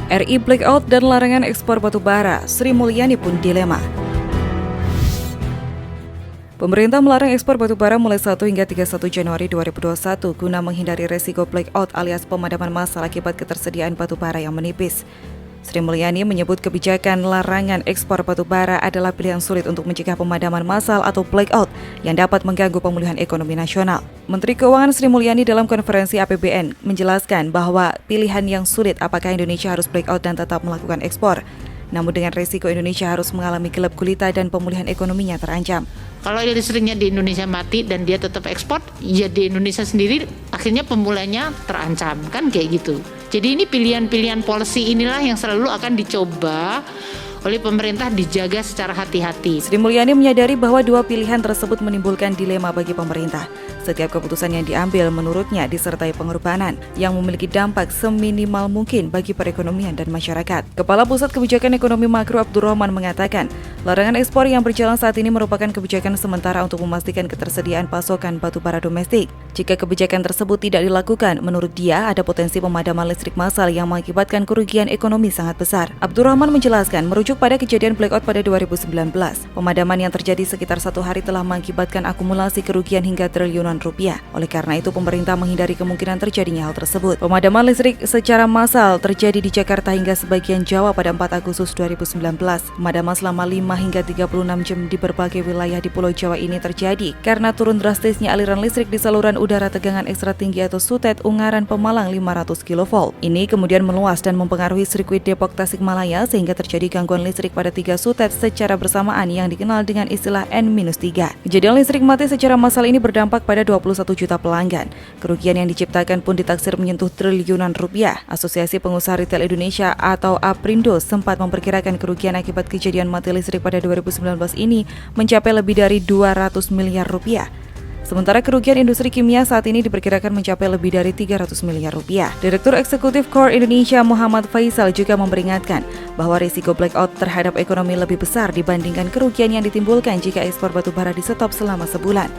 RI blackout dan larangan ekspor batu bara, Sri Mulyani pun dilema. Pemerintah melarang ekspor batu bara mulai 1 hingga 31 Januari 2021 guna menghindari resiko blackout alias pemadaman massal akibat ketersediaan batu bara yang menipis. Sri Mulyani menyebut kebijakan larangan ekspor batu bara adalah pilihan sulit untuk mencegah pemadaman massal atau blackout yang dapat mengganggu pemulihan ekonomi nasional. Menteri Keuangan Sri Mulyani dalam konferensi APBN menjelaskan bahwa pilihan yang sulit apakah Indonesia harus blackout dan tetap melakukan ekspor. Namun dengan resiko Indonesia harus mengalami gelap gulita dan pemulihan ekonominya terancam. Kalau listriknya di Indonesia mati dan dia tetap ekspor, ya di Indonesia sendiri akhirnya pemulihannya terancam, kan kayak gitu. Jadi ini pilihan-pilihan policy inilah yang selalu akan dicoba oleh pemerintah dijaga secara hati-hati. Sri Mulyani menyadari bahwa dua pilihan tersebut menimbulkan dilema bagi pemerintah. Setiap keputusan yang diambil menurutnya disertai pengorbanan yang memiliki dampak seminimal mungkin bagi perekonomian dan masyarakat. Kepala Pusat Kebijakan Ekonomi Makro Abdurrahman mengatakan, larangan ekspor yang berjalan saat ini merupakan kebijakan sementara untuk memastikan ketersediaan pasokan batu bara domestik. Jika kebijakan tersebut tidak dilakukan, menurut dia ada potensi pemadaman listrik massal yang mengakibatkan kerugian ekonomi sangat besar. Abdurrahman menjelaskan, merujuk pada kejadian blackout pada 2019, pemadaman yang terjadi sekitar 1 hari telah mengakibatkan akumulasi kerugian hingga triliunan rupiah. Oleh karena itu, pemerintah menghindari kemungkinan terjadinya hal tersebut. Pemadaman listrik secara massal terjadi di Jakarta hingga sebagian Jawa pada 4 Agustus 2019. Pemadaman selama 5 hingga 36 jam di berbagai wilayah di Pulau Jawa ini terjadi karena turun drastisnya aliran listrik di saluran udara tegangan ekstra tinggi atau SUTED Ungaran Pemalang 500 kV. Ini kemudian meluas dan mempengaruhi sirkuit Depok Tasikmalaya sehingga terjadi gangguan listrik pada 3 SUTED secara bersamaan yang dikenal dengan istilah N-3. Kejadian listrik mati secara massal ini berdampak pada 21 juta pelanggan. Kerugian yang diciptakan pun ditaksir menyentuh triliunan rupiah. Asosiasi Pengusaha Retail Indonesia atau APRindo sempat memperkirakan kerugian akibat kejadian mati listrik pada 2019 ini mencapai lebih dari 200 miliar rupiah. Sementara kerugian industri kimia saat ini diperkirakan mencapai lebih dari 300 miliar rupiah. Direktur Eksekutif Core Indonesia Muhammad Faisal juga memperingatkan bahwa risiko blackout terhadap ekonomi lebih besar dibandingkan kerugian yang ditimbulkan jika ekspor batu bara di stop selama sebulan.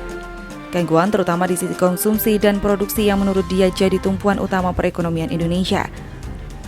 Gangguan terutama di sisi konsumsi dan produksi yang menurut dia jadi tumpuan utama perekonomian Indonesia.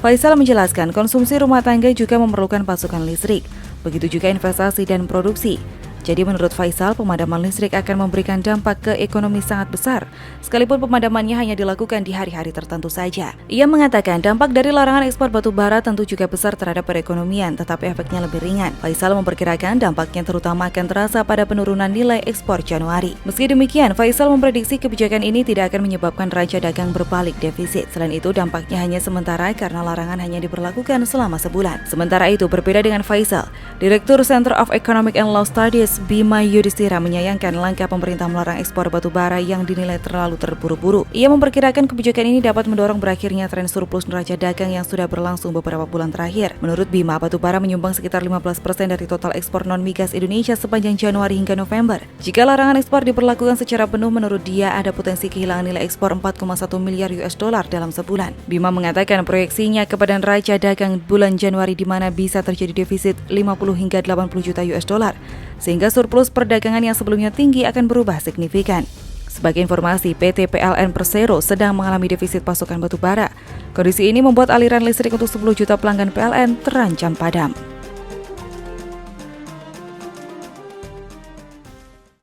Faisal menjelaskan konsumsi rumah tangga juga memerlukan pasokan listrik, begitu juga investasi dan produksi. Jadi menurut Faisal, pemadaman listrik akan memberikan dampak ke ekonomi sangat besar, sekalipun pemadamannya hanya dilakukan di hari-hari tertentu saja. Ia mengatakan dampak dari larangan ekspor batu bara tentu juga besar terhadap perekonomian, tetapi efeknya lebih ringan. Faisal memperkirakan dampaknya terutama akan terasa pada penurunan nilai ekspor Januari. Meski demikian, Faisal memprediksi kebijakan ini tidak akan menyebabkan neraca dagang berbalik defisit. Selain itu, dampaknya hanya sementara karena larangan hanya diberlakukan selama sebulan. Sementara itu, berbeda dengan Faisal, Direktur Center of Economic and Law Studies Bima Yudhistira menyayangkan langkah pemerintah melarang ekspor batu bara yang dinilai terlalu terburu-buru. Ia memperkirakan kebijakan ini dapat mendorong berakhirnya tren surplus neraca dagang yang sudah berlangsung beberapa bulan terakhir. Menurut Bima, batu bara menyumbang sekitar 15% dari total ekspor non-migas Indonesia sepanjang Januari hingga November. Jika larangan ekspor diberlakukan secara penuh, menurut dia ada potensi kehilangan nilai ekspor 4,1 miliar US dollar dalam sebulan. Bima mengatakan proyeksinya kepada neraca dagang bulan Januari di mana bisa terjadi defisit 50 hingga 80 juta US dollar. Sehingga surplus perdagangan yang sebelumnya tinggi akan berubah signifikan. Sebagai informasi, PT PLN Persero sedang mengalami defisit pasokan batu bara. Kondisi ini membuat aliran listrik untuk 10 juta pelanggan PLN terancam padam.